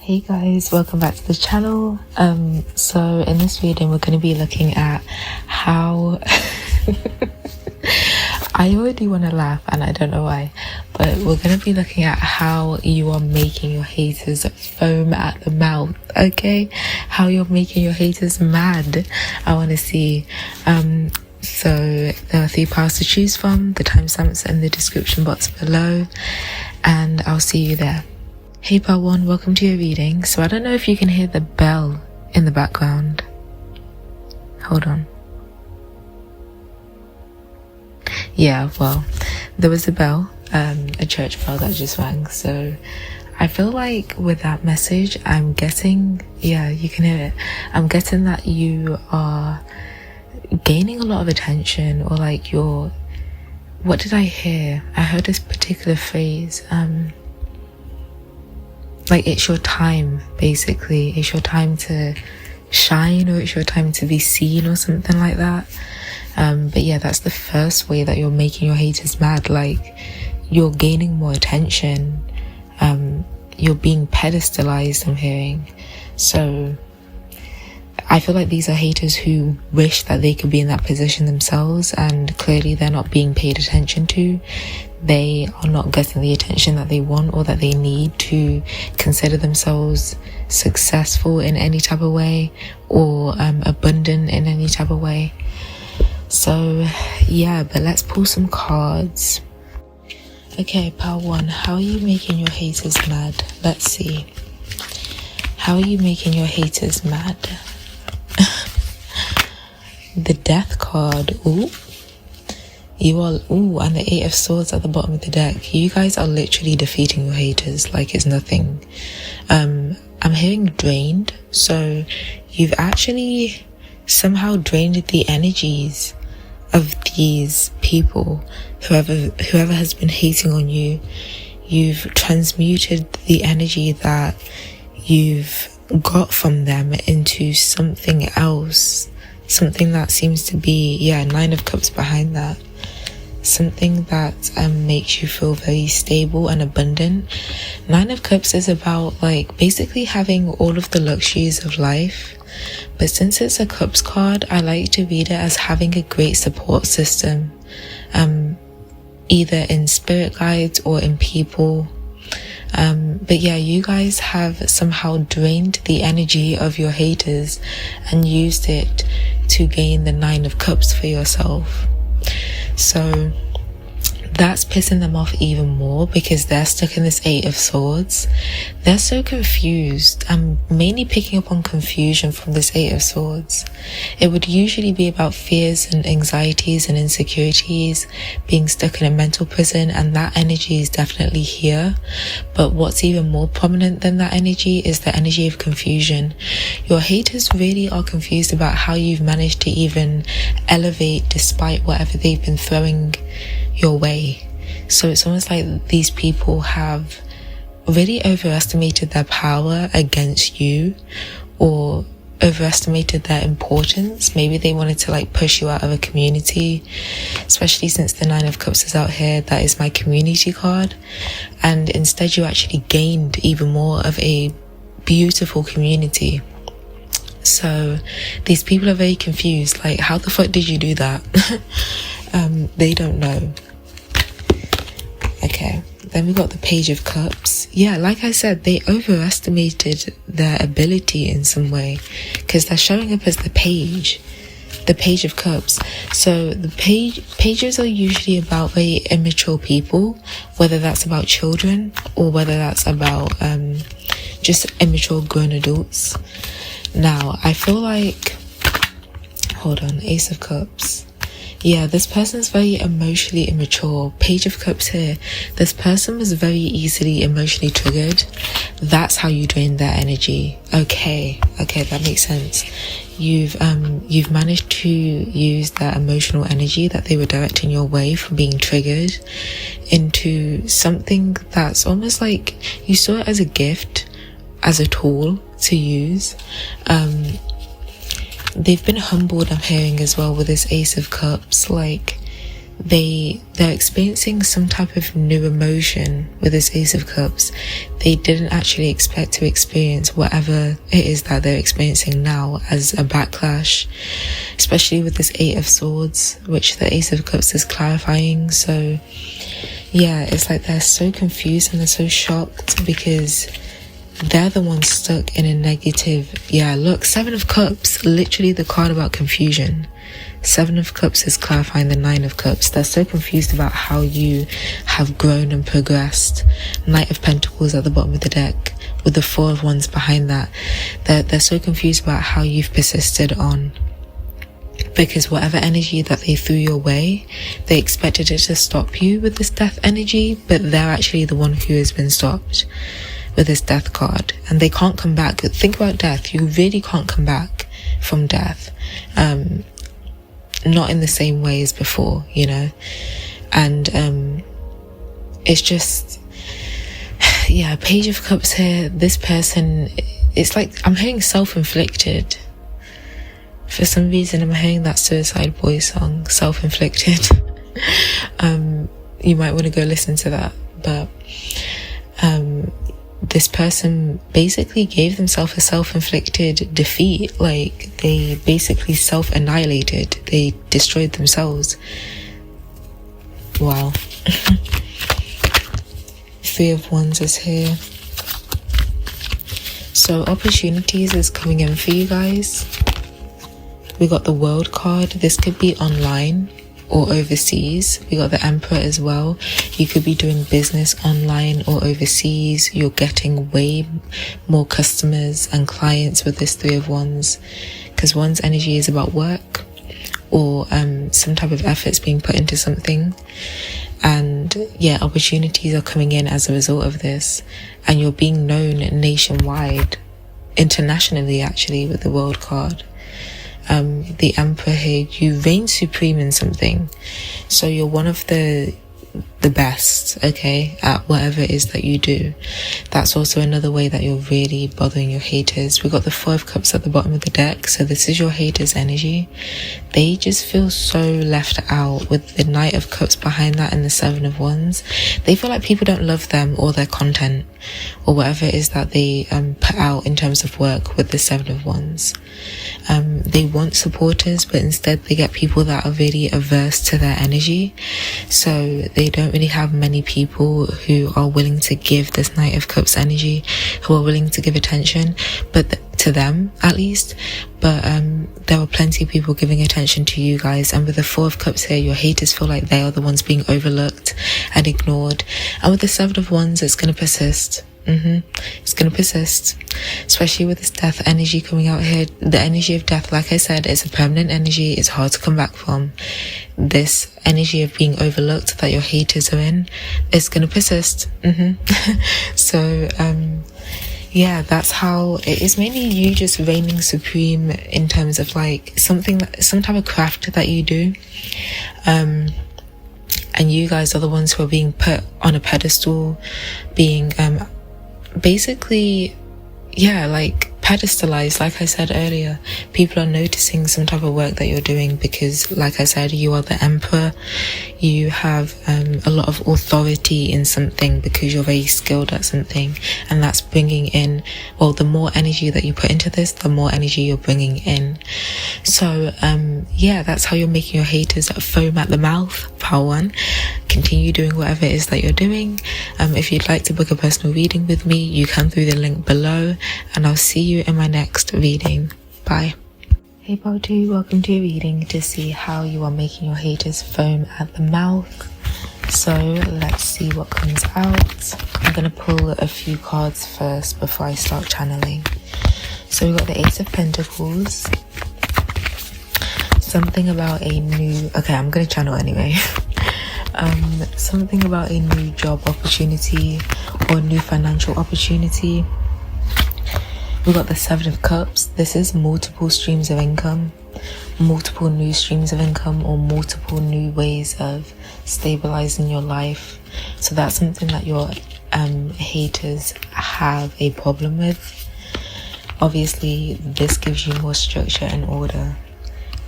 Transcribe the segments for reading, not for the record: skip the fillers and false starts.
Hey guys, welcome back to the channel. So in this video we're going to be looking at how I already want to laugh and I don't know why, but we're going to be looking at how you are making your haters foam at the mouth. Okay, how you're making your haters mad. I want to see. So there are 3 powers to choose from. The timestamps in the description box below, and I'll see you there. Hey Part 1, welcome to your reading. So I don't know if you can hear the bell in the background. Hold on. Yeah, well, there was a bell, a church bell that just rang. So I feel like with that message, I'm guessing, yeah, you can hear it. I'm guessing that you are gaining a lot of attention, or like you're, what did I hear? I heard this particular phrase, like it's your time, basically. It's your time to shine, or it's your time to be seen, or something like that. But yeah, that's the first way that you're making your haters mad. Like, you're gaining more attention. You're being pedestalized, I'm hearing. So I feel like these are haters who wish that they could be in that position themselves, and clearly they're not being paid attention to. They are not getting the attention that they want or that they need to consider themselves successful in any type of way, or abundant in any type of way. So yeah, but let's pull some cards. Okay, Part 1, how are you making your haters mad? Let's see. How are you making your haters mad? The Death card. Ooh. You are, and the 8 of Swords at the bottom of the deck. You guys are literally defeating your haters like it's nothing. I'm hearing drained. So you've actually somehow drained the energies of these people. Whoever has been hating on you, you've transmuted the energy that you've got from them into something else. Something that seems to be, 9 of Cups behind that. Something that makes you feel very stable and abundant. 9 of Cups is about like basically having all of the luxuries of life. But since it's a Cups card, I like to read it as having a great support system. Either in spirit guides or in people. But yeah, you guys have somehow drained the energy of your haters and used it to gain the 9 of Cups for yourself. So that's pissing them off even more because they're stuck in this 8 of Swords. They're so confused. I'm mainly picking up on confusion from this 8 of Swords. It would usually be about fears and anxieties and insecurities, being stuck in a mental prison, and that energy is definitely here. But what's even more prominent than that energy is the energy of confusion. Your haters really are confused about how you've managed to even elevate despite whatever they've been throwing your way. So it's almost like these people have really overestimated their power against you, or overestimated their importance. Maybe they wanted to like push you out of a community, especially since the 9 of Cups is out here. That is my community card, and instead you actually gained even more of a beautiful community. So these people are very confused, like, how the fuck did you do that? They don't know. Okay, then we got the Page of Cups. Yeah, like I said, they overestimated their ability in some way, because they're showing up as the Page of Cups. So the pages are usually about very immature people, whether that's about children or whether that's about just immature grown adults. Now, I feel like, hold on, Ace of Cups. Yeah, this person's very emotionally immature. Page of Cups here. This person was very easily emotionally triggered. That's how you drain their energy. Okay, that makes sense. You've managed to use that emotional energy that they were directing your way from being triggered into something that's almost like you saw it as a gift, as a tool to use. They've been humbled, I'm hearing, as well, with this Ace of Cups. Like, they're experiencing some type of new emotion with this Ace of Cups. They didn't actually expect to experience whatever it is that they're experiencing now as a backlash, especially with this Eight of Swords, which the Ace of Cups is clarifying. So yeah, it's like they're so confused and they're so shocked because they're the ones stuck in a negative. Yeah, look, Seven of Cups, literally the card about confusion. Seven of Cups is clarifying the Nine of Cups. They're so confused about how you have grown and progressed. Knight of Pentacles at the bottom of the deck with the Four of Wands behind that. They're so confused about how you've persisted on. Because whatever energy that they threw your way, they expected it to stop you with this Death energy, but they're actually the one who has been stopped with this Death card. And they can't come back. Think about death. You really can't come back from death. Not in the same way as before, you know. And it's just, yeah, Page of Cups here. This person, it's like I'm hearing self-inflicted. For some reason I'm hearing that Suicide Boy song, Self-Inflicted. You might want to go listen to that. But this person basically gave themselves a self-inflicted defeat. Like, they basically self-annihilated. They destroyed themselves. Wow. Three of Wands is here. So opportunities is coming in for you guys. We got the World card. This could be online or overseas. We got the Emperor as well. You could be doing business online or overseas. You're getting way more customers and clients with this Three of Wands, because Wands energy is about work or some type of efforts being put into something. And yeah, opportunities are coming in as a result of this, and you're being known nationwide, internationally actually, with the World card. The Emperor here, you reign supreme in something, so you're one of the best, okay, at whatever it is that you do. That's also another way that you're really bothering your haters. We got the Four of Cups at the bottom of the deck, so this is your haters' energy. They just feel so left out with the Knight of Cups behind that and the Seven of Wands. They feel like people don't love them or their content or whatever it is that they put out in terms of work with the Seven of Wands. They want supporters, but instead they get people that are really averse to their energy. So they don't really have many people who are willing to give this Knight of Cups energy, who are willing to give attention, but to them at least. But there are plenty of people giving attention to you guys. And with the Four of Cups here, your haters feel like they are the ones being overlooked and ignored. And with the Seven of Wands, it's going to persist. It's going to persist, especially with this death energy coming out here. The energy of death, like I said, is a permanent energy. It's hard to come back from. This energy of being overlooked that your haters are in, it's going to persist. So yeah, that's how it is. Mainly you just reigning supreme in terms of like some type of craft that you do. And you guys are the ones who are being put on a pedestal, being basically, yeah, like pedestalized. Like I said earlier, people are noticing some type of work that you're doing because, like I said, you are the Emperor. You have a lot of authority in something because you're very skilled at something, and that's bringing in, well, the more energy that you put into this, the more energy you're bringing in. So yeah, that's how you're making your haters foam at the mouth. Power one. Continue doing whatever it is that you're doing. If you'd like to book a personal reading with me, you can through the link below, and I'll see you in my next reading. Bye. Hey part 2, welcome to your reading to see how you are making your haters foam at the mouth. So let's see what comes out. I'm going to pull a few cards first before I start channeling. So we got the Ace of Pentacles. Something about a new, okay, I'm going to channel anyway. Something about a new job opportunity or new financial opportunity. We got the Seven of Cups. This is multiple streams of income, multiple new streams of income, or multiple new ways of stabilizing your life. So that's something that your haters have a problem with. Obviously, this gives you more structure and order,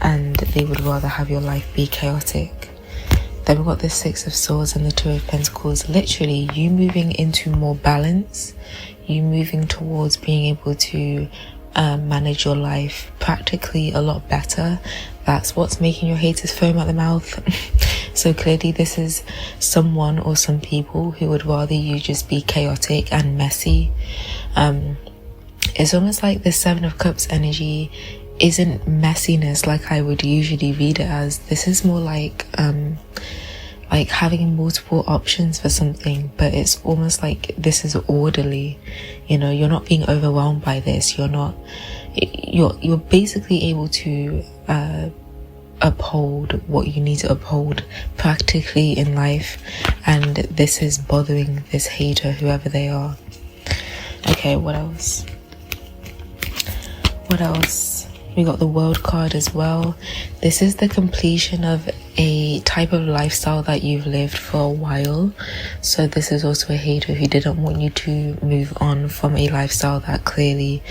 and they would rather have your life be chaotic. Then we've got the Six of Swords and the Two of Pentacles. Literally, you moving into more balance, you moving towards being able to manage your life practically a lot better. That's what's making your haters foam at the mouth. So clearly this is someone or some people who would rather you just be chaotic and messy. It's almost like the Seven of Cups energy isn't messiness like I would usually read it as. This is more like having multiple options for something, but it's almost like this is orderly. You know, you're not being overwhelmed by this. You're basically able to uphold what you need to uphold practically in life, and this is bothering this hater, whoever they are. Okay, what else? We got the World card as well. This is the completion of a type of lifestyle that you've lived for a while. So this is also a hater who didn't want you to move on from a lifestyle that clearly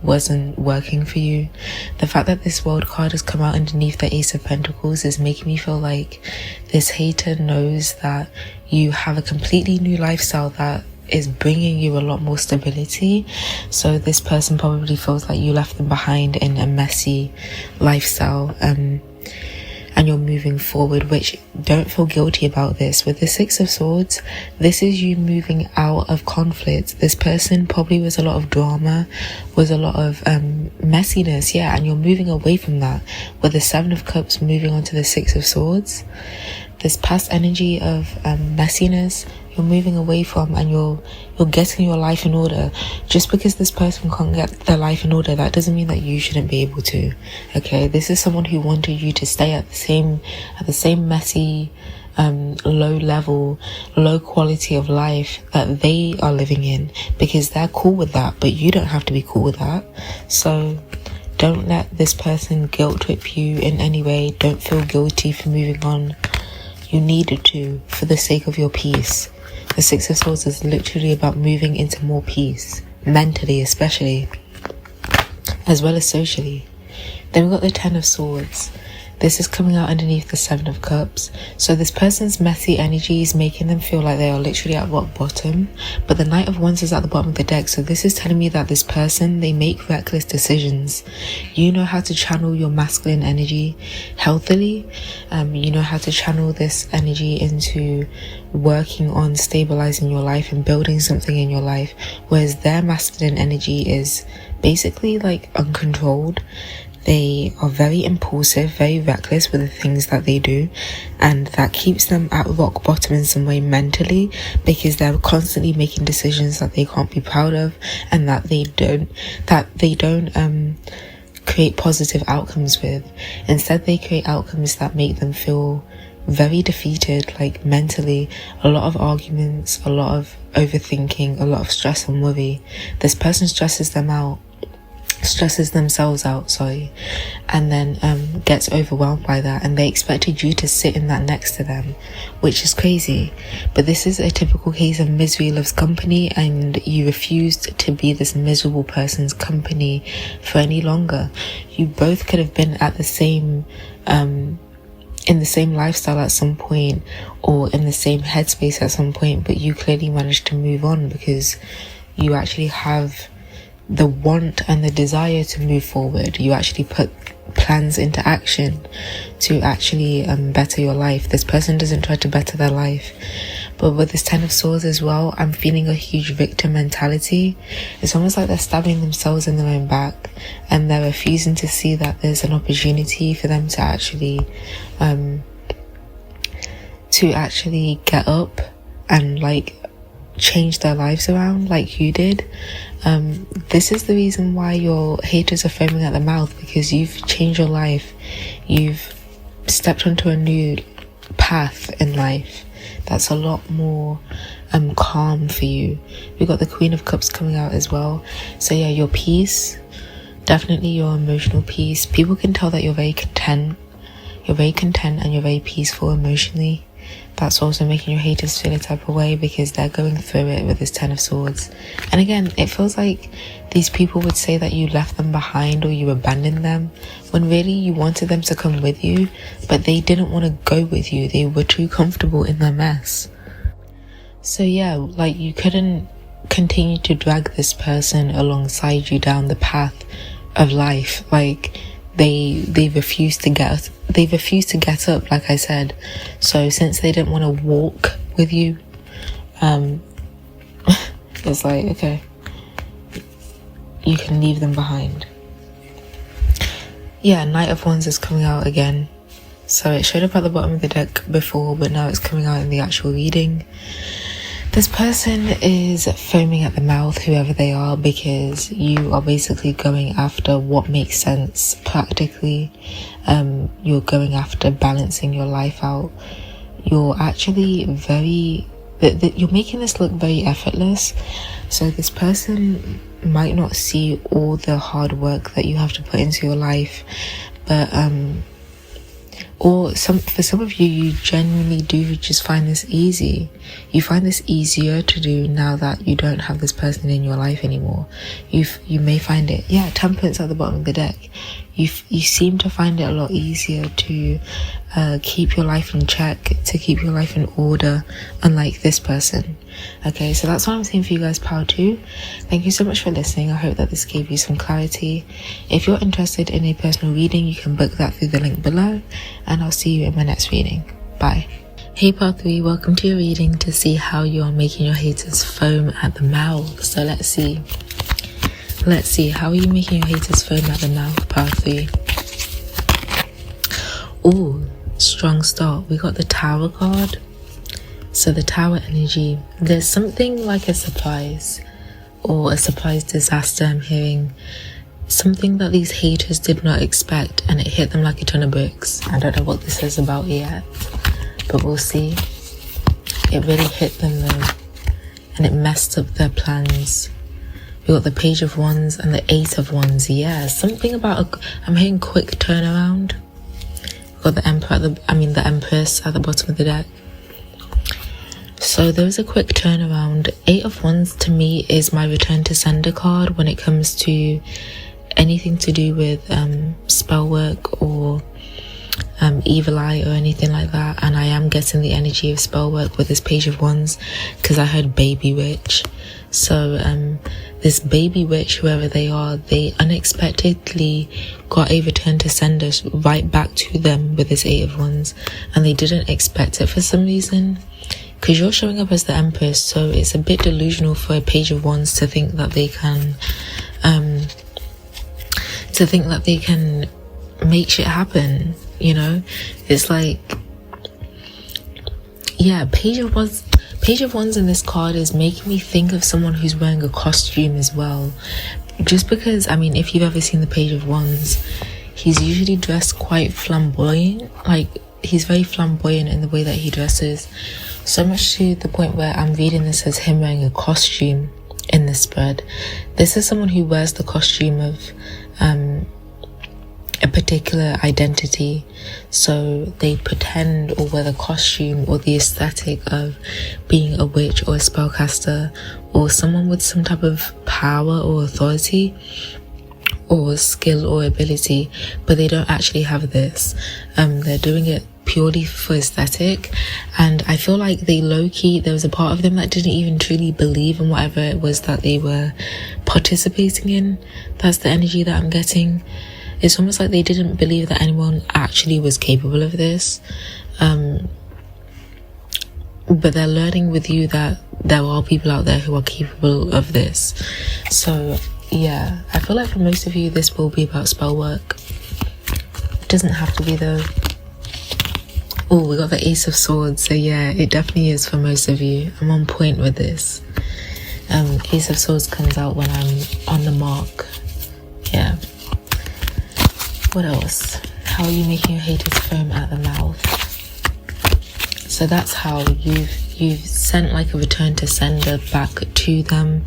wasn't working for you. The fact that this World card has come out underneath the Ace of Pentacles is making me feel like this hater knows that you have a completely new lifestyle that is bringing you a lot more stability. So this person probably feels like you left them behind in a messy lifestyle, and you're moving forward, which don't feel guilty about this. With the Six of Swords, this is you moving out of conflict. This person probably was a lot of drama, was a lot of messiness, and you're moving away from that. With the Seven of Cups moving on to the Six of Swords, this past energy of messiness, you're moving away from, and you're getting your life in order. Just because this person can't get their life in order, that doesn't mean that you shouldn't be able to. Okay, this is someone who wanted you to stay at the same messy, low level, low quality of life that they are living in, because they're cool with that, but you don't have to be cool with that. So don't let this person guilt trip you in any way. Don't feel guilty for moving on. You needed to, for the sake of your peace. The Six of Swords is literally about moving into more peace, mentally especially, as well as socially. Then we've got the Ten of Swords. This is coming out underneath the Seven of Cups. So this person's messy energy is making them feel like they are literally at rock bottom. But the Knight of Wands is at the bottom of the deck. So this is telling me that this person, they make reckless decisions. You know how to channel your masculine energy healthily. You know how to channel this energy into working on stabilizing your life and building something in your life. Whereas their masculine energy is basically like uncontrolled. They are very impulsive, very reckless with the things that they do, and that keeps them at rock bottom in some way mentally, because they're constantly making decisions that they can't be proud of, and that they don't create positive outcomes with. Instead, they create outcomes that make them feel very defeated, like mentally. A lot of arguments, a lot of overthinking, a lot of stress and worry. This person stresses themselves out, and then gets overwhelmed by that, and they expected you to sit in that next to them, which is crazy. But this is a typical case of misery loves company, and you refused to be this miserable person's company for any longer. You both could have been at the same in the same lifestyle at some point, or in the same headspace at some point, but you clearly managed to move on because you actually have the want and the desire to move forward. You actually put plans into action to actually better your life. This person doesn't try to better their life. But with this Ten of Swords as well, I'm feeling a huge victim mentality. It's almost like they're stabbing themselves in their own back, and they're refusing to see that there's an opportunity for them to actually get up and like change their lives around like you did. This is the reason why your haters are foaming at the mouth, because you've changed your life. You've stepped onto a new path in life that's a lot more calm for you. We've got the Queen of Cups coming out as well. So yeah, your peace, definitely your emotional peace. People can tell that you're very content. You're very content and you're very peaceful emotionally. that's also making your haters feel a type of way, because they're going through it with this 10 of Swords. And again, it feels like these people would say that you left them behind or you abandoned them, when really you wanted them to come with you, but they didn't want to go with you. They were too comfortable in their mess. So yeah, like, you couldn't continue to drag this person alongside you down the path of life. Like, they refused to get up, like I said. So since they didn't want to walk with you, it's like, okay, you can leave them behind. Yeah, Knight of Wands is coming out again. So it showed up at the bottom of the deck before, but now it's coming out in the actual reading. This person is foaming at the mouth, whoever they are, because you are basically going after what makes sense practically. You're going after balancing your life out. You're actually you're making this look very effortless. So this person might not see all the hard work that you have to put into your life, but for some of you, you genuinely do just find this easy. You find this easier to do now that you don't have this person in your life anymore. You may find it, yeah, Temperance at the bottom of the deck. You seem to find it a lot easier to keep your life in check, to keep your life in order, unlike this person. Okay, so that's what I'm saying for you guys, Power 2. Thank you so much for listening. I hope that this gave you some clarity. If you're interested in a personal reading, you can book that through the link below, and I'll see you in my next reading. Bye. Hey Power 3, welcome to your reading to see how you are making your haters foam at the mouth. So let's see, how are you making your haters foam at the mouth, Power 3? Ooh, strong start. We got the Tower card. So the Tower energy, there's something like a surprise or a surprise disaster I'm hearing. Something that these haters did not expect, and it hit them like a ton of bricks. I don't know what this is about yet, but we'll see. It really hit them though, and it messed up their plans. We got the Page of Wands and the 8 of Wands. Yeah, something about I'm hearing quick turnaround. We got the Empress at the bottom of the deck. So there was a quick turnaround. 8 of Wands to me is my return to sender card when it comes to anything to do with spell work or evil eye or anything like that. And I am getting the energy of spell work with this Page of Wands, because I heard baby witch. So this baby witch, whoever they are, they unexpectedly got a return to sender right back to them with this 8 of Wands, and they didn't expect it for some reason. Because you're showing up as the Empress, so it's a bit delusional for a Page of Wands to think that they can make shit happen, you know? It's like, yeah, Page of Wands in this card is making me think of someone who's wearing a costume as well. Just because, I mean, if you've ever seen the Page of Wands, he's usually dressed quite flamboyant. Like, he's very flamboyant in the way that he dresses. So much to the point where I'm reading this as him wearing a costume in the spread. This is someone who wears the costume of a particular identity. So they pretend or wear the costume or the aesthetic of being a witch or a spellcaster or someone with some type of power or authority or skill or ability, but they don't actually have this. They're doing it purely for aesthetic, and I feel like they low-key, there was a part of them that didn't even truly believe in whatever it was that they were participating in. That's the energy that I'm getting. It's almost like they didn't believe that anyone actually was capable of this, but they're learning with you that there are people out there who are capable of this. So yeah, I feel like for most of you this will be about spell work. It doesn't have to be though. Oh, we got the Ace of Swords, so yeah, it definitely is for most of you. I'm on point with this. Ace of Swords comes out when I'm on the mark. Yeah. What else? How are you making your haters foam at the mouth? So that's how you've sent like a return to sender back to them.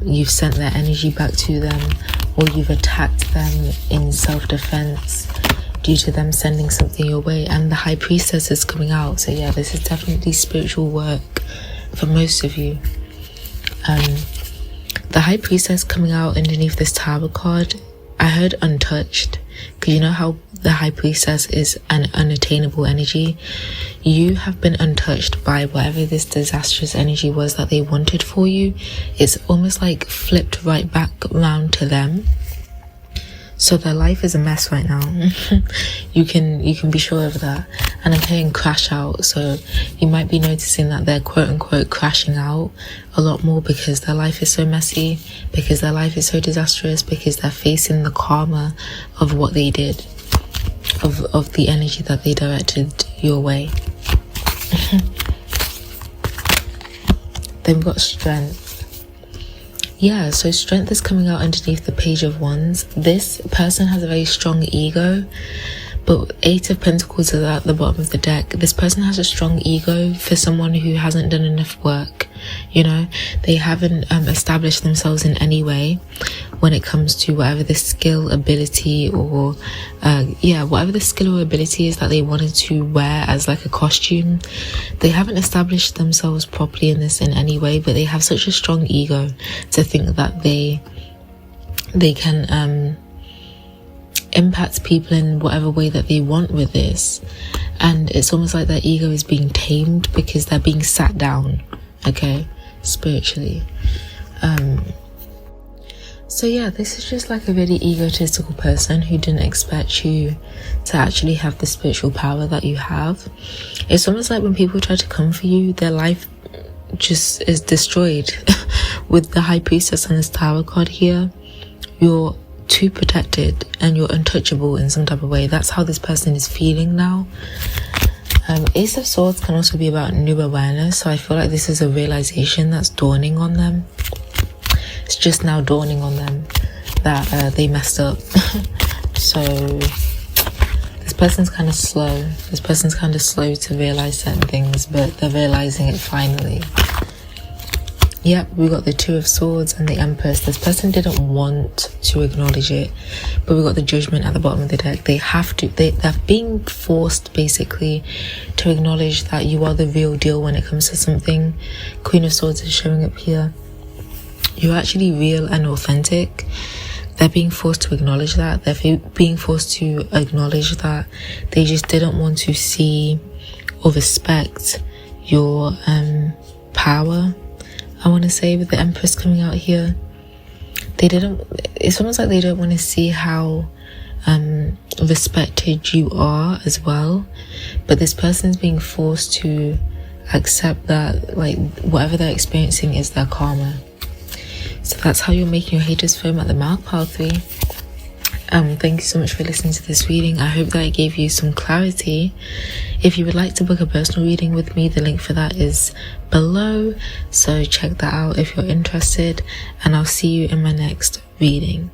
You've sent their energy back to them, or you've attacked them in self-defense due to them sending something your way. And the High Priestess is coming out, so yeah, this is definitely spiritual work for most of you. The High Priestess coming out underneath this Tower card, I heard untouched, because you know how the High Priestess is an unattainable energy. You have been untouched by whatever this disastrous energy was that they wanted for you. It's almost like flipped right back around to them. So their life is a mess right now. You can be sure of that. And I'm hearing crash out, so you might be noticing that they're quote unquote crashing out a lot more because their life is so messy, because their life is so disastrous, because they're facing the karma of what they did, of the energy that they directed your way. They've got strength. Yeah, so strength is coming out underneath the Page of Wands. This person has a very strong ego, but Eight of Pentacles is at the bottom of the deck. This person has a strong ego for someone who hasn't done enough work. You know, they haven't established themselves in any way when it comes to whatever the skill, ability, or whatever the skill or ability is that they wanted to wear as like a costume. They haven't established themselves properly in this in any way, but they have such a strong ego to think that they can impact people in whatever way that they want with this. And it's almost like their ego is being tamed because they're being sat down, okay, spiritually. So yeah, this is just like a really egotistical person who didn't expect you to actually have the spiritual power that you have. It's almost like when people try to come for you, their life just is destroyed. With the High Priestess and this Tower card here, you're too protected and you're untouchable in some type of way. That's how this person is feeling now. Ace of Swords can also be about new awareness, so I feel like this is a realization that's dawning on them. It's just now dawning on them that they messed up. So this person's kind of slow. This person's kind of slow to realize certain things, but they're realizing it finally. Yep, we got the Two of Swords and the Empress. This person didn't want to acknowledge it, but we got the Judgment at the bottom of the deck. They have to, they're being forced basically to acknowledge that you are the real deal when it comes to something. Queen of Swords is showing up here. You're actually real and authentic. They're being forced to acknowledge that. They're being forced to acknowledge that they just didn't want to see or respect your power. I want to say with the Empress coming out here, it's almost like they don't want to see how respected you are as well. But this person's being forced to accept that like whatever they're experiencing is their karma. So that's how you're making your haters foam at the mouth, pile 3. Thank you so much for listening to this reading. I hope that it gave you some clarity. If you would like to book a personal reading with me, the link for that is below. So check that out if you're interested, and I'll see you in my next reading.